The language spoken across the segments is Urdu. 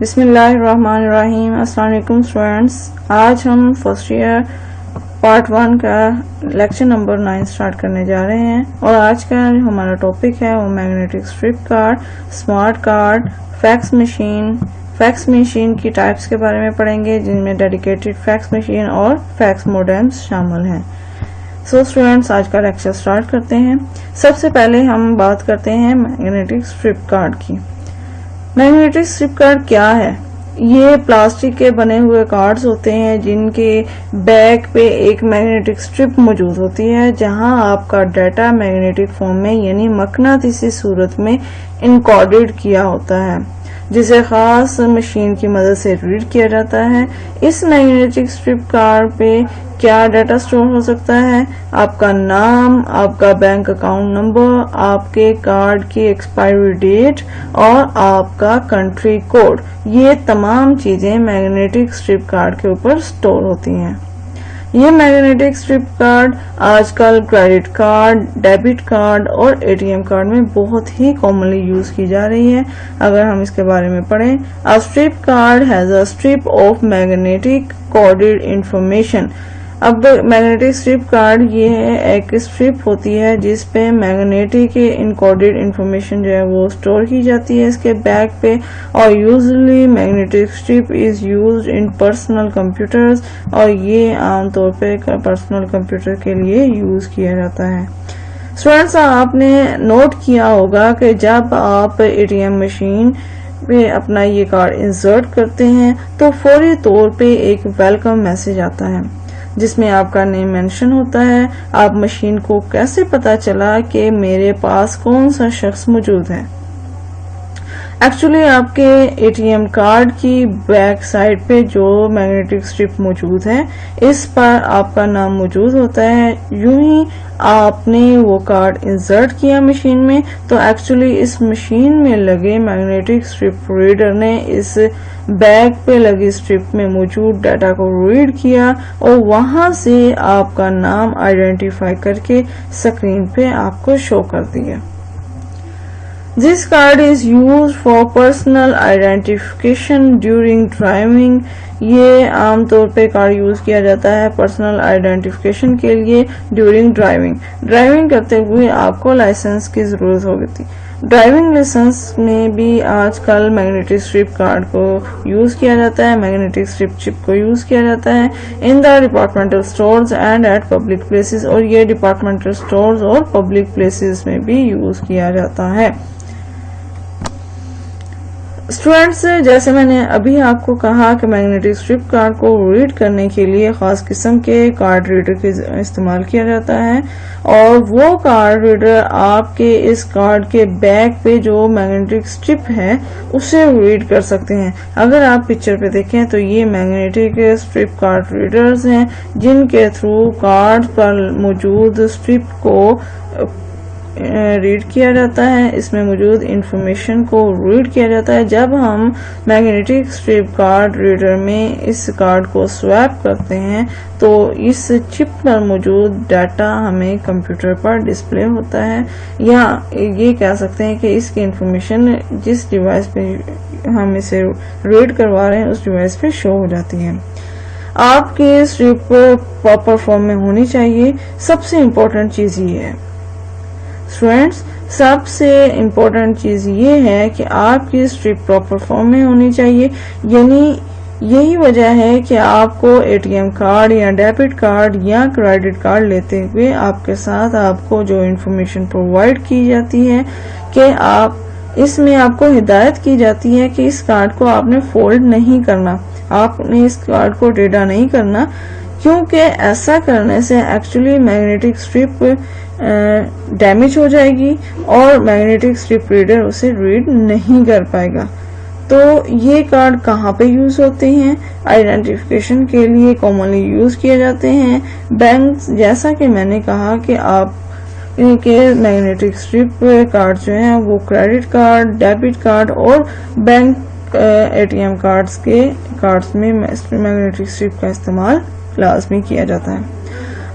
بسم اللہ الرحمن الرحیم۔ السلام علیکم اسٹوڈینٹس، آج ہم فرسٹ ایئر پارٹ 1 کا لیکچر نمبر 9 سٹارٹ کرنے جا رہے ہیں، اور آج کا جو ہمارا ٹاپک ہے وہ magnetic strip card, smart card, fax machine. Fax machine کی ٹائپس کے بارے میں پڑھیں گے، جن میں ڈیڈیکیٹڈ فیکس مشین اور فیکس موڈمز شامل ہیں۔ سو اسٹوڈینٹس، آج کا لیکچر سٹارٹ کرتے ہیں۔ سب سے پہلے ہم بات کرتے ہیں میگنیٹک اسٹرپ کارڈ کی۔ میگنیٹک اسٹرپ کارڈ کیا ہے؟ یہ پلاسٹک کے بنے ہوئے کارڈز ہوتے ہیں جن کے بیک پہ ایک میگنیٹک اسٹرپ موجود ہوتی ہے، جہاں آپ کا ڈیٹا میگنیٹک فارم میں یعنی مقناطیسی صورت میں انکوڈڈ کیا ہوتا ہے، جسے خاص مشین کی مدد سے ریڈ کیا جاتا ہے۔ اس میگنیٹک اسٹرپ کارڈ پہ کیا ڈیٹا سٹور ہو سکتا ہے؟ آپ کا نام، آپ کا بینک اکاؤنٹ نمبر، آپ کے کارڈ کی ایکسپائری ڈیٹ اور آپ کا کنٹری کوڈ، یہ تمام چیزیں میگنیٹک اسٹرپ کارڈ کے اوپر سٹور ہوتی ہیں۔ یہ میگنیٹک اسٹرپ کارڈ آج کل کریڈٹ کارڈ، ڈیبٹ کارڈ اور ATM کارڈ میں بہت ہی کامنلی یوز کی جا رہی ہے۔ اگر ہم اس کے بارے میں پڑھیں، A strip card has a strip of magnetic coded information۔ اب میگنیٹک اسٹرپ کارڈ یہ ایک اسٹرپ ہوتی ہے جس پہ میگنیٹک انکوڈڈ انفارمیشن جو ہے وہ سٹور کی جاتی ہے اس کے بیک پہ، اور usually magnetic strip is used in personal computers, اور یہ عام طور پہ پرسنل کمپیوٹر کے لیے یوز کیا جاتا ہے۔ اسٹوڈینٹس، آپ نے نوٹ کیا ہوگا کہ جب آپ ATM مشین پہ اپنا یہ کارڈ انسرٹ کرتے ہیں تو فوری طور پہ ایک ویلکم میسج آتا ہے جس میں آپ کا نیم مینشن ہوتا ہے۔ آپ مشین کو کیسے پتا چلا کہ میرے پاس کون سا شخص موجود ہے؟ ایکچولی آپ کے ATM کارڈ کی بیک سائڈ پہ جو میگنیٹک اسٹرپ موجود ہے، اس پر آپ کا نام موجود ہوتا ہے۔ یوں ہی آپ نے وہ کارڈ انسرٹ کیا مشین میں، تو ایکچولی اس مشین میں لگے میگنیٹک اسٹرپ ریڈر نے اس بیک پہ لگی اسٹرپ میں موجود ڈیٹا کو ریڈ کیا، اور وہاں سے آپ کا نام آئیڈینٹیفائی کر کے اسکرین پہ آپ کو شو کر دیا۔ This card is used for personal identification during driving۔ یہ عام طور پہ کارڈ یوز کیا جاتا ہے پرسنل آئیڈینٹیفیکیشن کے لیے ڈیورنگ ڈرائیونگ کرتے ہوئے آپ کو لائسنس کی ضرورت ہوتی۔ ڈرائیونگ لائسنس میں بھی آج کل میگنیٹک اسٹرپ کارڈ کو یوز کیا جاتا ہے، میگنیٹک اسٹرپ چپ کو یوز کیا جاتا ہے in the departmental stores and at public places, اور یہ ڈپارٹمنٹل اسٹورز اور پبلک پلیسز میں بھی یوز کیا جاتا ہے۔ اسٹوڈینٹس، جیسے میں نے ابھی آپ کو کہا کہ میگنیٹک اسٹرپ کارڈ کو ریڈ کرنے کے لیے خاص قسم کے کارڈ ریڈر کا استعمال کیا جاتا ہے، اور وہ کارڈ ریڈر آپ کے اس کارڈ کے بیک پہ جو میگنیٹک اسٹرپ ہے اسے ریڈ کر سکتے ہیں۔ اگر آپ پکچر پہ دیکھیں تو یہ میگنیٹک اسٹرپ کارڈ ریڈرز ہیں جن کے تھرو کارڈ پر موجود اسٹرپ کو ریڈ کیا جاتا ہے، اس میں موجود انفارمیشن کو ریڈ کیا جاتا ہے۔ جب ہم میگنیٹک اسٹرپ کارڈ ریڈر میں اس کارڈ کو سویپ کرتے ہیں تو اس چپ پر موجود ڈیٹا ہمیں کمپیوٹر پر ڈسپلے ہوتا ہے، یا یہ کہہ سکتے ہیں کہ اس کی انفارمیشن جس ڈیوائس پہ ہم اسے ریڈ کروا رہے ہیں اس ڈیوائس پہ شو ہو جاتی ہے۔ آپ کی اسٹرپ پراپر فارم میں ہونی چاہیے، سب سے امپورٹنٹ چیز یہ ہے۔ اسٹوڈینٹس، سب سے امپورٹنٹ چیز یہ ہے کہ آپ کی اسٹرپ پراپر فارم میں ہونی چاہیے، یعنی یہی وجہ ہے کہ آپ کو ATM کارڈ یا ڈیبٹ کارڈ یا کریڈٹ کارڈ لیتے ہوئے آپ کے ساتھ آپ کو جو انفارمیشن پرووائڈ کی جاتی ہے کہ اس میں آپ کو ہدایت کی جاتی ہے کہ اس کارڈ کو آپ نے فولڈ نہیں کرنا، آپ نے اس کارڈ کو ٹیڑھا نہیں کرنا، کیونکہ ایسا کرنے سے ایکچولی میگنیٹک اسٹرپ ڈیمیج ہو جائے گی اور میگنیٹک اسٹرپ ریڈر اسے ریڈ نہیں کر پائے گا۔ تو یہ کارڈ کہاں پہ یوز ہوتے ہیں؟ آئیڈینٹیفیکیشن کے لیے کامنلی یوز کیے جاتے ہیں۔ بینک، جیسا کہ میں نے کہا کہ آپ کے میگنیٹک اسٹرپ کارڈ جو ہیں وہ کریڈٹ کارڈ، ڈیبٹ کارڈ اور بینک ATM کارڈز میں میگنیٹک اسٹرپ کا استعمال لازمی کیا جاتا ہے۔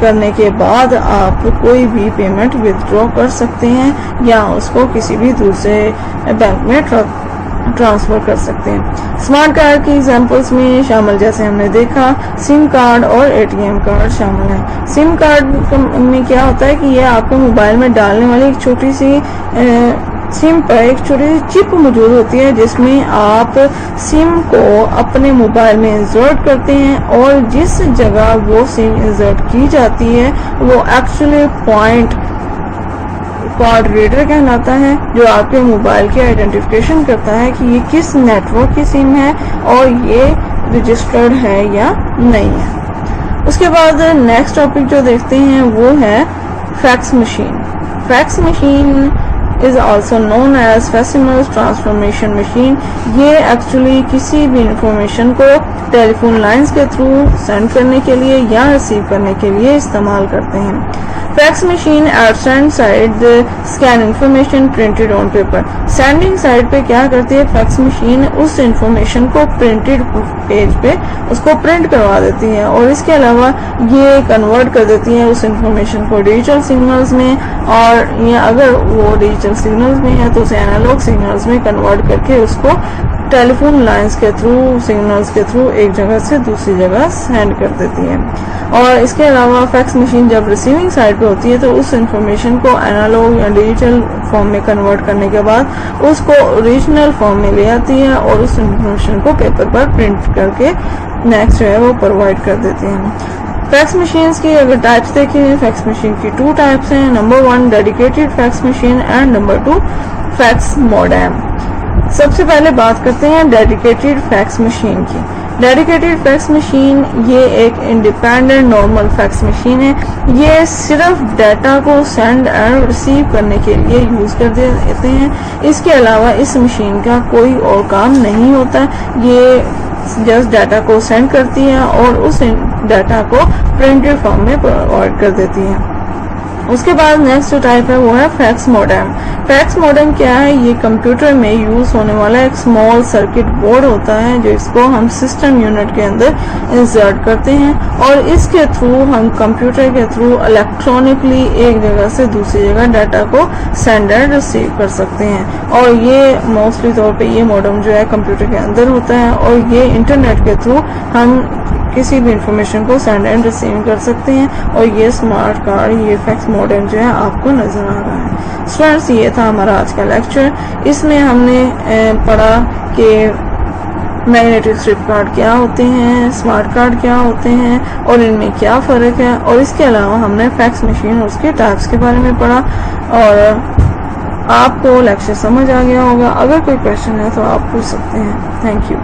کرنے کے بعد آپ کوئی بھی پیمنٹ ودرا کر سکتے ہیں یا اس کو کسی بھی دوسرے بینک میں ٹرانسفر کر سکتے ہیں۔ اسمارٹ کارڈ کی ایگزامپلس میں شامل جیسے ہم نے دیکھا سم کارڈ اور اے ٹی ایم کارڈ شامل ہیں۔ سم کارڈ میں کیا ہوتا ہے کہ یہ آپ کو موبائل میں ڈالنے والی ایک چھوٹی سی سم پر ایک چھوٹی سی چپ موجود ہوتی ہے جس میں آپ سم کو اپنے موبائل میں انسرٹ کرتے ہیں اور جس جگہ وہ سم انسرٹ کی جاتی ہے وہ ایکچولی پوائنٹ کارڈ ریڈر کہلاتا ہے جو آپ کے موبائل کی آئیڈینٹیفیکیشن کرتا ہے کہ یہ کس نیٹ ورک کی سم ہے اور یہ رجسٹرڈ ہے یا نہیں ہے۔ اس کے بعد نیکسٹ ٹاپک جو دیکھتے ہیں وہ ہے fax machine. Fax machine is also known as Decimal Transformation Machine۔ یہ ایکچولی کسی بھی انفارمیشن کو ٹیلی فون لائنز کے تھرو سینڈ کرنے کے لیے یا ریسیو کرنے کے لیے استعمال کرتے ہیں۔ Fax machine at send side scan information printed on paper. Sending side پہ کیا کرتی ہے فیکس مشین اس انفارمیشن کو پرنٹڈ پیج پہ اس کو پرنٹ کروا دیتی ہے اور اس کے علاوہ یہ کنورٹ کر دیتی ہے اس انفارمیشن کو ڈیجیٹل سگنلز میں، اور یا اگر وہ ڈیجیٹل سگنلز میں ہے تو اسے اینالوگ سگنلز میں کنورٹ کر کے اس کو ٹیلی فون لائنز کے تھرو سگنلز کے تھرو ایک جگہ سے دوسری جگہ سینڈ کر دیتی ہے۔ اور اس کے علاوہ فیکس مشین جب ریسیونگ سائڈ پہ ہوتی ہے تو اس انفارمیشن کو اینالوگ یا ڈیجیٹل فارم میں کنورٹ کرنے کے بعد اس کو اوریجنل فارم میں لے آتی ہے اور اس انفارمیشن کو پیپر پر پرنٹ کر کے نیکسٹ جو ہے وہ پرووائڈ کر دیتی ہیں۔ فیکس مشینز کی اگر ٹائپس دیکھیں فیکس مشین کی 2 ٹائپس ہیں۔ Number 1 dedicated fax machine and number 2 fax modem. سب سے پہلے بات کرتے ہیں ڈیڈیکیٹڈ فیکس مشین کی۔ ڈیڈیکیٹڈ فیکس مشین یہ ایک انڈیپینڈنٹ نارمل فیکس مشین ہے۔ یہ صرف ڈیٹا کو سینڈ اینڈ ریسیو کرنے کے لیے یوز کر دیتے ہیں۔ اس کے علاوہ اس مشین کا کوئی اور کام نہیں ہوتا۔ یہ جسٹ ڈیٹا کو سینڈ کرتی ہے اور اس ڈیٹا کو پرنٹڈ فارم میں پرووائڈ کر دیتی ہے۔ اس کے بعد نیکسٹ جو ٹائپ ہے وہ ہے فیکس موڈم۔ فیکس موڈم کیا ہے؟ یہ کمپیوٹر میں یوز ہونے والا ایک اسمال سرکٹ بورڈ ہوتا ہے جس کو ہم سسٹم یونٹ کے اندر انسرٹ کرتے ہیں اور اس کے تھرو ہم کمپیوٹر کے تھرو الیکٹرانکلی ایک جگہ سے دوسری جگہ ڈیٹا کو سینڈ اینڈ ریسیو کر سکتے ہیں۔ اور یہ موسٹلی طور پہ یہ موڈم جو ہے کمپیوٹر کے اندر ہوتا ہے اور یہ انٹرنیٹ کے تھرو ہم کسی بھی انفارمیشن کو سینڈ اینڈ ریسیو کر سکتے ہیں۔ اور یہ اسمارٹ کارڈ یہ فیکس موڈم جو ہے آپ کو نظر آ رہا ہے۔ اسٹوڈینٹس یہ تھا ہمارا آج کا لیکچر۔ اس میں ہم نے پڑھا کہ میگنیٹک اسٹرپ کارڈ کیا ہوتے ہیں، اسمارٹ کارڈ کیا ہوتے ہیں اور ان میں کیا فرق ہے، اور اس کے علاوہ ہم نے فیکس مشین اور اس کے ٹائپس کے بارے میں پڑھا۔ اور آپ کو لیکچر سمجھ آ گیا ہوگا۔ اگر کوئی کوشچن ہے تو آپ پوچھ سکتے ہیں۔ Thank you.